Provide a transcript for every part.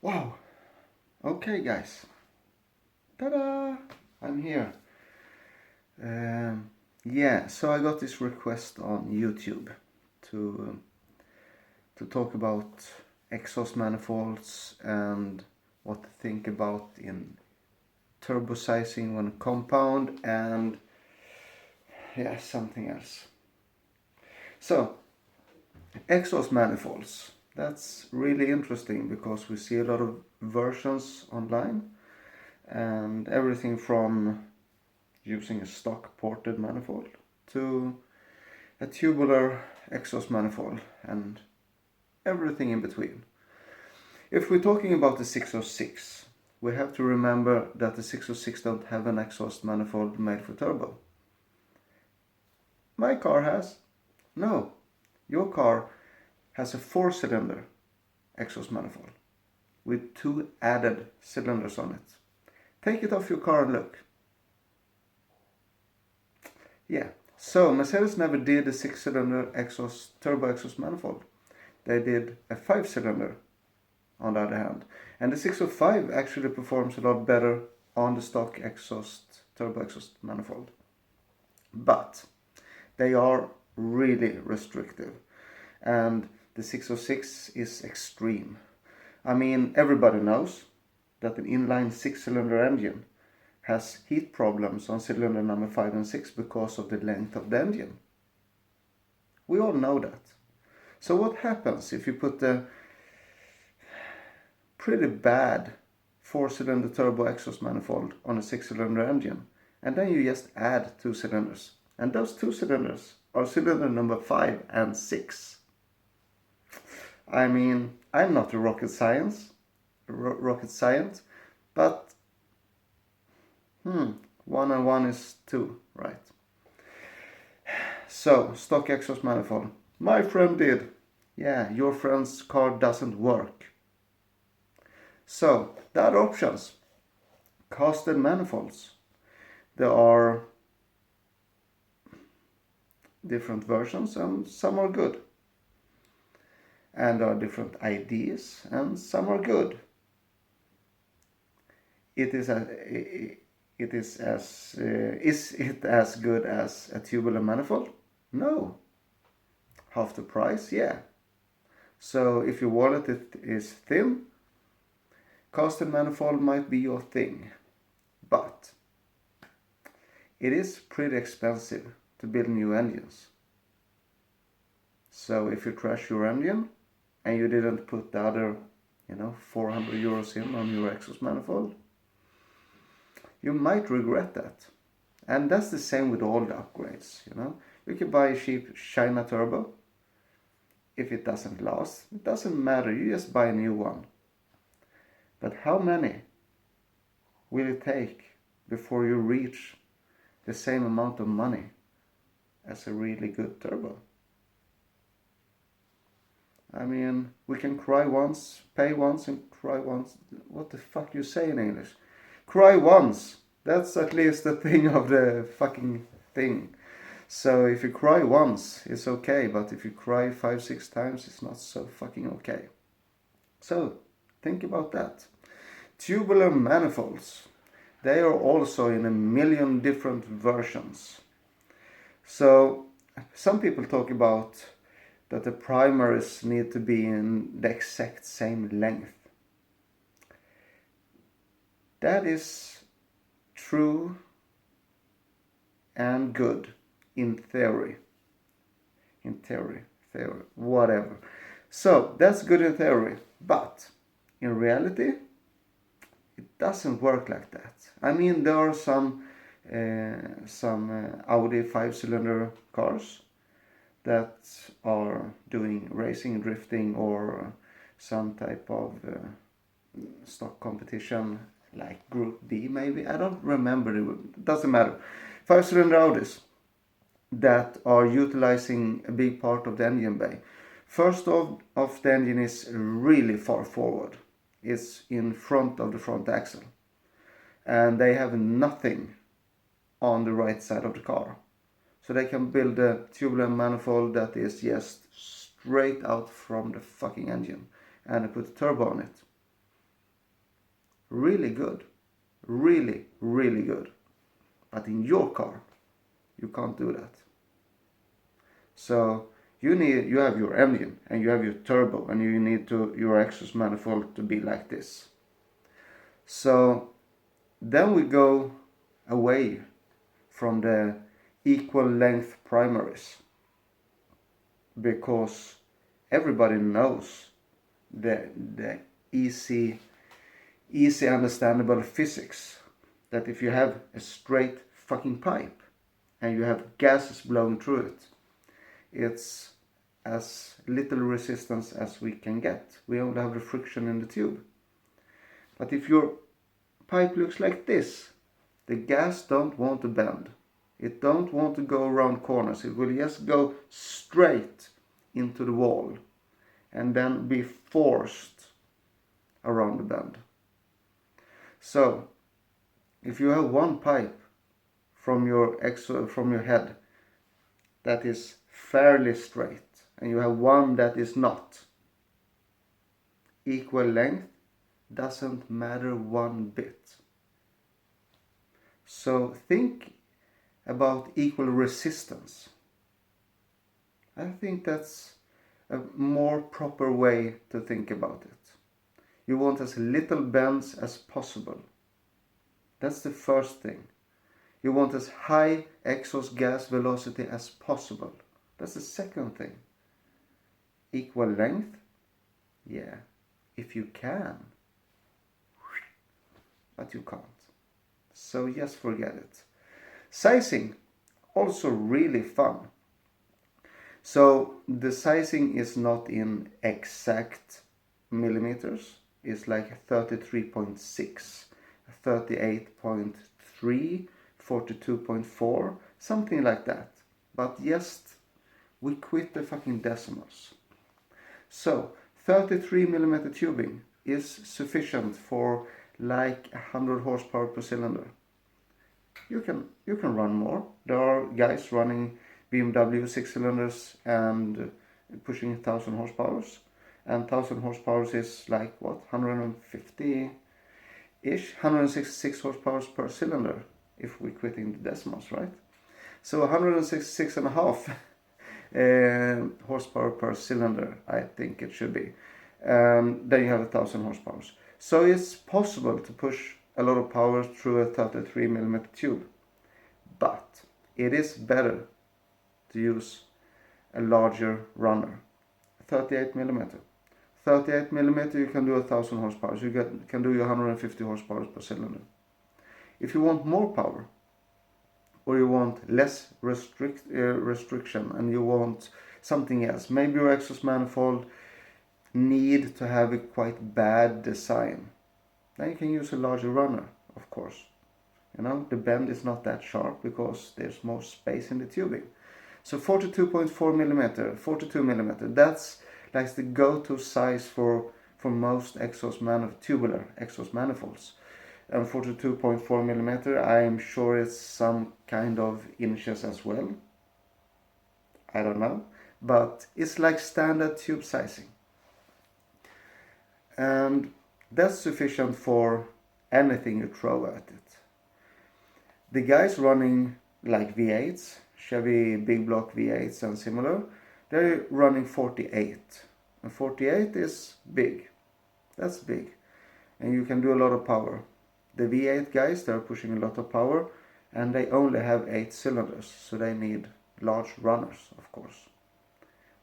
Wow. Okay, guys. Ta-da! I'm here. Yeah, so I got this request on YouTube to to talk about exhaust manifolds and what to think about in turbo sizing when compound and yeah, something else. So, exhaust manifolds. That's really interesting because we see a lot of versions online and everything from using a stock ported manifold to a tubular exhaust manifold and everything in between. If we're talking about the 606, we have to remember that the 606 don't have an exhaust manifold made for turbo. My car has. No, your car has a 4-cylinder exhaust manifold with 2 added cylinders on it. Take it off your car and look. Yeah, so Mercedes never did a 6-cylinder turbo exhaust manifold. They did a 5-cylinder on the other hand. And the 605 actually performs a lot better on the stock turbo exhaust manifold. But they are really restrictive. And the 606 is extreme. I mean, everybody knows that an inline 6-cylinder engine has heat problems on cylinder number 5 and 6 because of the length of the engine. We all know that. So what happens if you put a pretty bad 4-cylinder turbo exhaust manifold on a 6-cylinder engine and then you just add 2 cylinders? And those 2 cylinders are cylinder number 5 and 6. I mean, I'm not a rocket science, but 1 and 1 is 2, right? So, stock exhaust manifold. My friend did. Yeah, your friend's car doesn't work. So, the other options. Casted manifolds. There are different versions and some are good. And there are different ideas and some are good. Is it as good as a tubular manifold? No. Half the price? Yeah. So if your wallet is thin, casted manifold might be your thing. But it is pretty expensive to build new engines. So if you crash your engine and you didn't put the other, 400 euros in on your exhaust manifold, you might regret that. And that's the same with all the upgrades, You can buy a cheap China turbo. If it doesn't last, it doesn't matter, you just buy a new one. But how many will it take before you reach the same amount of money as a really good turbo? I mean, we can cry once, pay once and cry once. What the fuck you say in English? Cry once. That's at least the thing of the fucking thing. So if you cry once, it's okay. But if you cry 5, 6 times, it's not so fucking okay. So think about that. Tubular manifolds. They are also in a million different versions. So some people talk about that the primaries need to be in the exact same length. That is true and good in theory. Whatever. So that's good in theory, but in reality, it doesn't work like that. I mean, there are some Audi 5-cylinder cars that are doing racing, drifting, or some type of stock competition like Group B maybe. I don't remember. It doesn't matter. 5-cylinder Audis that are utilizing a big part of the engine bay. First of the engine is really far forward. It's in front of the front axle. And they have nothing on the right side of the car. So they can build a tubular manifold that is just straight out from the fucking engine and put a turbo on it. really good. Really, really good. But in your car, you can't do that. So you have your engine and you have your turbo, and you need your exhaust manifold to be like this. So then we go away from the equal length primaries, because everybody knows the easy understandable physics, that if you have a straight fucking pipe and you have gases blowing through it, it's as little resistance as we can get. We only have the friction in the tube. But if your pipe looks like this, the gas don't want to bend. It don't want to go around corners. It will just go straight into the wall and then be forced around the bend. So if you have one pipe from your head that is fairly straight, and you have one that is not, equal length doesn't matter one bit. So think about equal resistance. I think that's a more proper way to think about it. You want as little bends as possible. That's the first thing. You want as high exhaust gas velocity as possible. That's the second thing. Equal length? Yeah, if you can. But you can't. So just forget it. Sizing, also really fun. So the sizing is not in exact millimeters. It's like 33.6, 38.3, 42.4, something like that. But just, we quit the fucking decimals. So 33mm tubing is sufficient for like 100 horsepower per cylinder. You can run more. There are guys running BMW 6 cylinders and pushing 1000 horsepower. And 1000 horsepower is like what, 150-ish, 166 horsepower per cylinder if we're quitting the decimals, right? So 166.5 horsepower per cylinder, I think it should be. Then you have 1000 horsepower. So it's possible to push a lot of power through a 33mm tube. But it is better to use a larger runner, 38mm. 38mm you can do 1000 horsepower. You can do your 150 horsepower per cylinder. If you want more power, or you want less restriction, and you want something else, maybe your exhaust manifold need to have a quite bad design, then you can use a larger runner, of course. You know, the bend is not that sharp because there's more space in the tubing. So 42.4mm, 42mm, that's like the go-to size for most tubular exhaust manifolds. And 42.4mm, I am sure it's some kind of inches as well. I don't know, but it's like standard tube sizing. And that's sufficient for anything you throw at it. The guys running like V8s, Chevy big block V8s and similar, they're running 48. And 48 is big. That's big. And you can do a lot of power. The V8 guys, they're pushing a lot of power, and they only have 8 cylinders, so they need large runners, of course.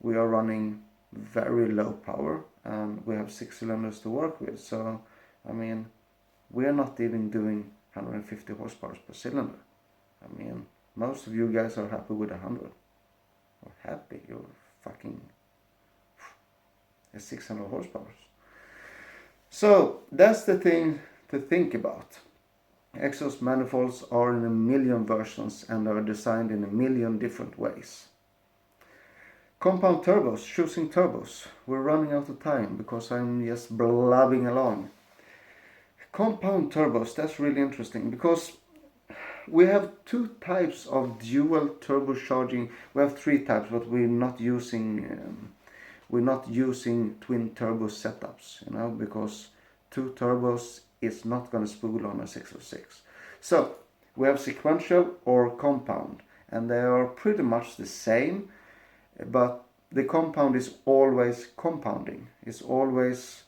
We are running very low power, and we have 6 cylinders to work with, so I mean, we're not even doing 150 horsepower per cylinder. I mean, most of you guys are happy with 100. Or happy, you're fucking 600 horsepower. So that's the thing to think about. Exhaust manifolds are in a million versions and are designed in a million different ways. Compound turbos, choosing turbos. We're running out of time because I'm just blabbing along. Compound turbos, that's really interesting because we have 2 types of dual turbocharging. We have 3 types, but we're not using twin turbo setups, you know, because 2 turbos is not going to spool on a 606. So we have sequential or compound, and they are pretty much the same, but the compound is always compounding. It's always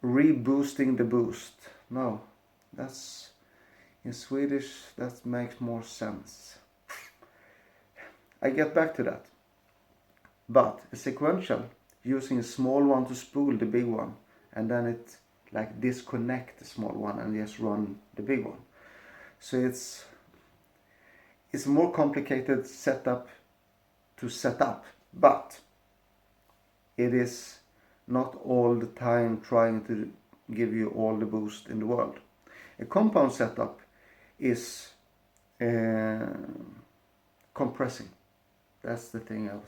reboosting the boost. No, that's in Swedish, that makes more sense. I get back to that. But a sequential, using a small one to spool the big one, and then it like disconnect the small one and just run the big one. So it's a more complicated setup to set up, but it is not all the time trying to give you all the boost in the world. A compound setup is compressing. That's the thing else.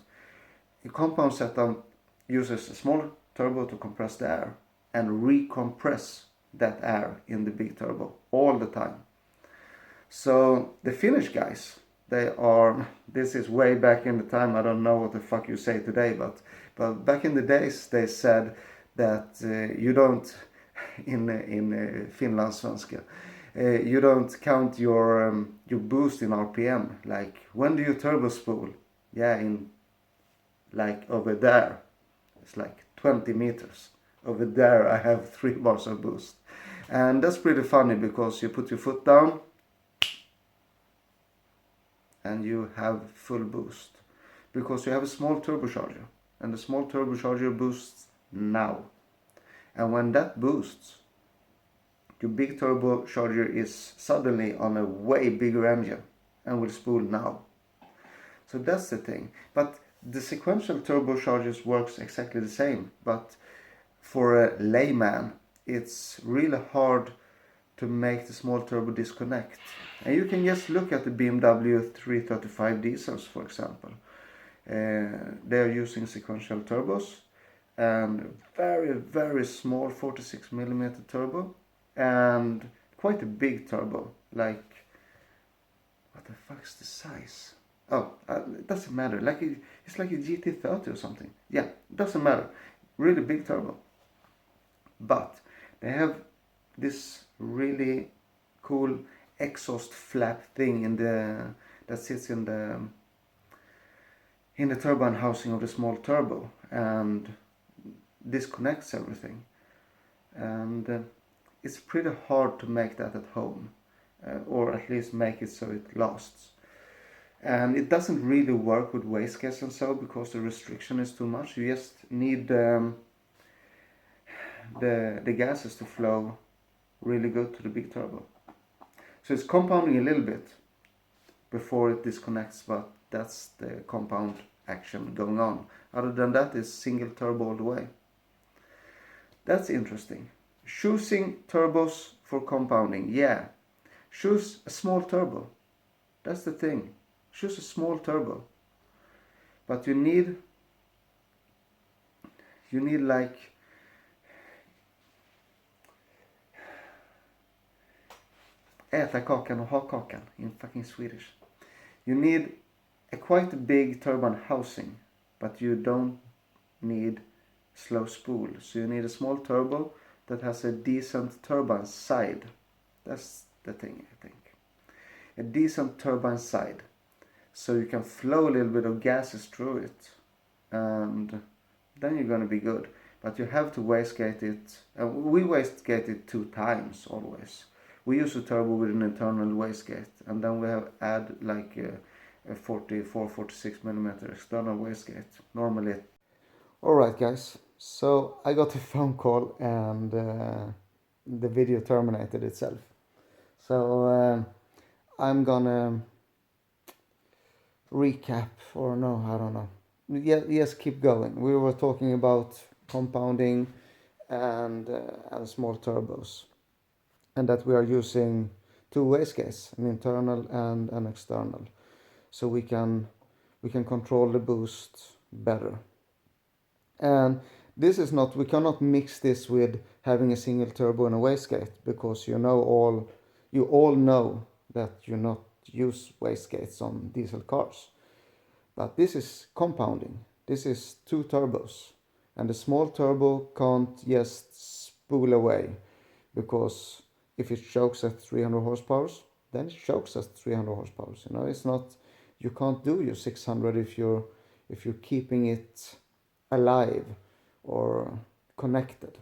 A compound setup uses a small turbo to compress the air and recompress that air in the big turbo all the time. So the Finnish guys, this is way back in the time, I don't know what the fuck you say today, but back in the days they said that you don't, in Finlandssvenska, you don't count your boost in RPM. Like, when do you turbo spool? Yeah, in like over there, it's like 20 meters. Over there I have 3 bars of boost. And that's pretty funny because you put your foot down and you have full boost. Because you have a small turbocharger. And the small turbocharger boosts now. And when that boosts, your big turbocharger is suddenly on a way bigger engine and will spool now. So that's the thing. But the sequential turbochargers works exactly the same. But for a layman, it's really hard to make the small turbo disconnect. And you can just look at the BMW 335 diesels, for example. They are using sequential turbos and very, very small 46mm turbo and quite a big turbo. Like, what the fuck's the size? Oh, it doesn't matter. It's like a GT30 or something. Yeah, doesn't matter. Really big turbo. But they have this really cool exhaust flap thing that sits in the turbine housing of the small turbo and disconnects everything. And it's pretty hard to make that at home, or at least make it so it lasts. And it doesn't really work with wastegates and so, because the restriction is too much. You just need the gases to flow really good to the big turbo. So it's compounding a little bit before it disconnects, but that's the compound action going on. Other than that, it's single turbo all the way. That's interesting. Choosing turbos for compounding, yeah. Choose a small turbo. That's the thing. Choose a small turbo. But you need like äta kakan och ha kakan in fucking Swedish. You need a quite big turbine housing, but you don't need slow spool. So you need a small turbo that has a decent turbine side. That's the thing, I think. A decent turbine side. So you can flow a little bit of gases through it. And then you're going to be good. But you have to wastegate it. We wastegate it 2 times always. We use a turbo with an internal wastegate. And then we have add like a 46mm external wastegate. Normally. Alright guys. So I got a phone call and the video terminated itself. So I'm gonna recap, or no, I don't know. Yes, keep going. We were talking about compounding and small turbos, and that we are using 2 wastegates, an internal and an external, so we can control the boost better. And this is not, we cannot mix this with having a single turbo and a wastegate, because you all know that you not use wastegates on diesel cars. But this is compounding. This is 2 turbos. And the small turbo can't just spool away, because if it chokes at 300 horsepower, then it chokes at 300 horsepower. It's not, you can't do your 600 if you're keeping it alive or connected.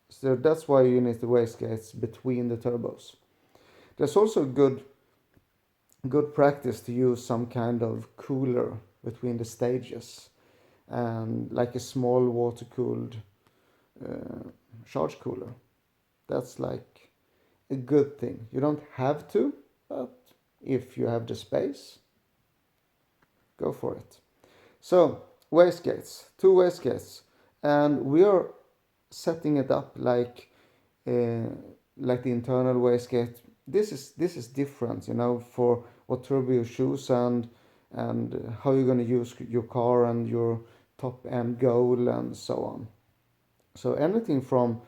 So that's why you need the wastegates between the turbos. There's also good practice to use some kind of cooler between the stages, and like a small water cooled charge cooler. That's like a good thing. You don't have to, but if you have the space, go for it. So wastegates, two wastegates, and we are setting it up uh, like the internal wastegate. This is different, for what turbo you choose, and how you're going to use your car and your top end goal and so on. So anything from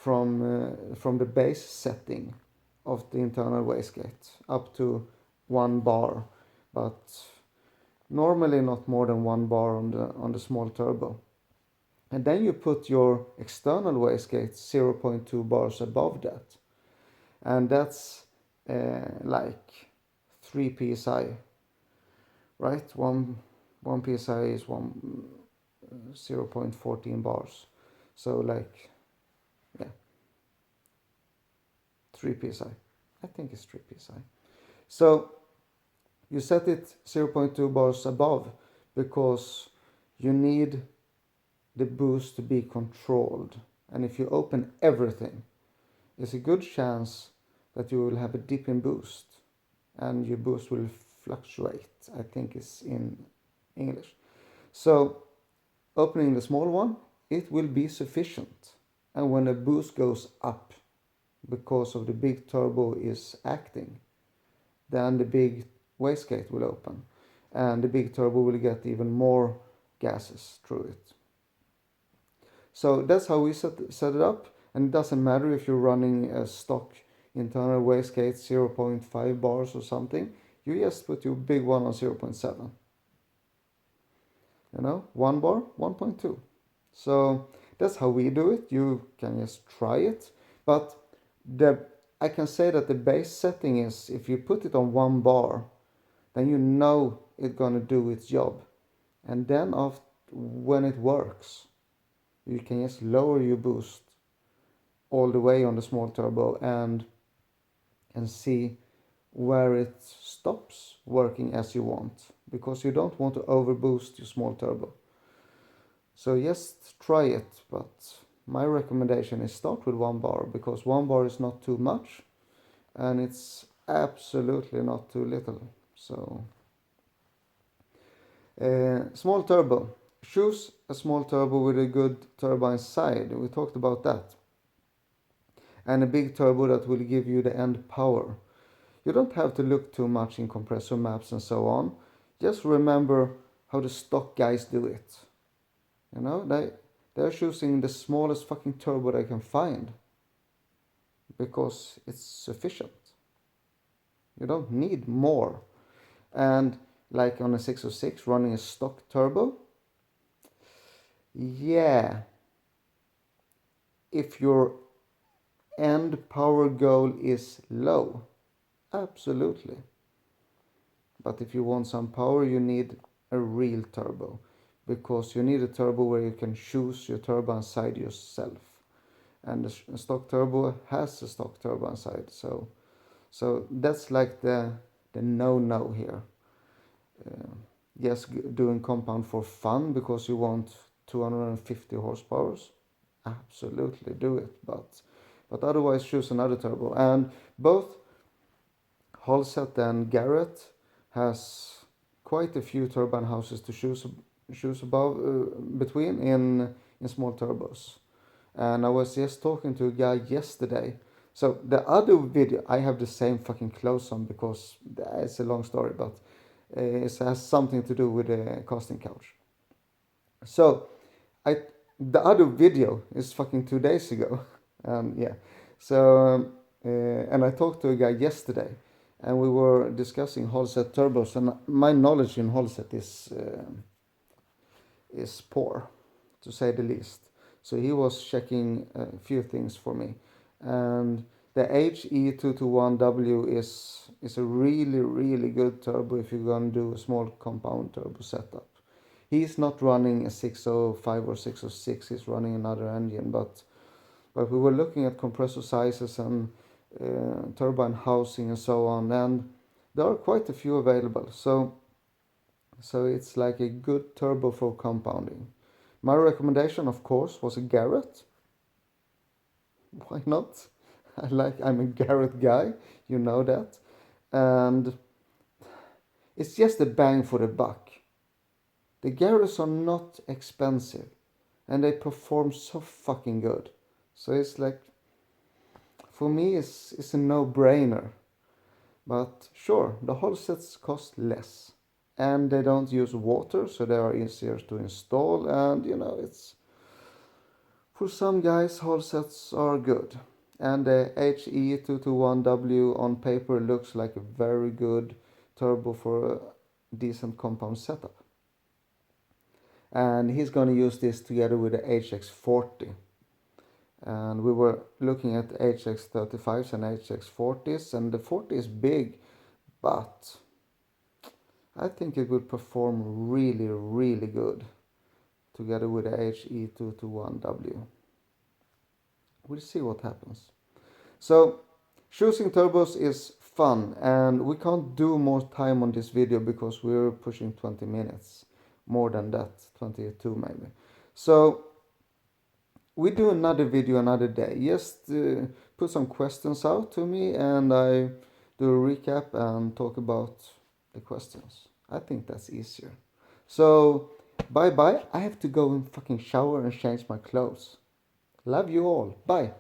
the base setting of the internal wastegate up to 1 bar, but normally not more than 1 bar on the small turbo. And then you put your external wastegate 0.2 bars above that, and that's like 3 psi, right? One psi is 0.14 bars, so like, yeah, 3 psi. I think it's 3 psi. So you set it 0.2 bars above because you need the boost to be controlled. And if you open everything, there's a good chance that you will have a dip in boost and your boost will fluctuate, I think it's in English. So opening the small one, it will be sufficient. And when a boost goes up because of the big turbo is acting, then the big wastegate will open and the big turbo will get even more gases through it. So that's how we set it up, and it doesn't matter if you're running a stock internal wastegate 0.5 bars or something. You just put your big one on 0.7. 1 bar, 1.2. So that's how we do it. You can just try it, but I can say that the base setting is, if you put it on 1 bar, then you know it's gonna do its job, and then when it works, you can just lower your boost all the way on the small turbo and see where it stops working as you want, because you don't want to overboost your small turbo. So just try it, but my recommendation is start with 1 bar, because 1 bar is not too much and it's absolutely not too little. So small turbo. Choose a small turbo with a good turbine side. We talked about that. And a big turbo that will give you the end power. You don't have to look too much in compressor maps and so on. Just remember how the stock guys do it. They're choosing the smallest fucking turbo they can find because it's sufficient. You don't need more. And like on a 606 running a stock turbo, yeah, if your end power goal is low, absolutely. But if you want some power, you need a real turbo, because you need a turbo where you can choose your turbine side yourself. And the stock turbo has a stock turbine side, so that's like the no here. Yes, doing compound for fun because you want 250 horsepower, absolutely do it, but otherwise choose another turbo. And both Halset and Garrett has quite a few turbine houses to choose between in small turbos. And I was just talking to a guy yesterday. So the other video, I have the same fucking clothes on because it's a long story, but it has something to do with the casting couch. So the other video is fucking 2 days ago. Yeah. So and I talked to a guy yesterday, and we were discussing Halset turbos, and my knowledge in Halset is poor, to say the least. So he was checking a few things for me, And the HE221W is a really good turbo if you're gonna do a small compound turbo setup. He's not running a 605 or 606, he's running another engine, but we were looking at compressor sizes and turbine housing and so on, and there are quite a few available. So it's like a good turbo for compounding. My recommendation, of course, was a Garrett. Why not? I'm a Garrett guy, you know that. And it's just a bang for the buck. The Garretts are not expensive and they perform so fucking good. So it's like, for me, it's a no-brainer. But sure, the hull sets cost less. And they don't use water, so they are easier to install. And it's for some guys, hull sets are good. And the HE221W on paper looks like a very good turbo for a decent compound setup. And he's going to use this together with the HX40. And we were looking at HX35s and HX40s, and the 40 is big, but I think it would perform really good together with the HE221W. We'll see what happens. So choosing turbos is fun, and we can't do more time on this video because we're pushing 20 minutes. More than that, 22 maybe. So we do another video another day. Just put some questions out to me and I do a recap and talk about the questions. I think that's easier. So bye bye. I have to go and fucking shower and change my clothes. Love you all. Bye.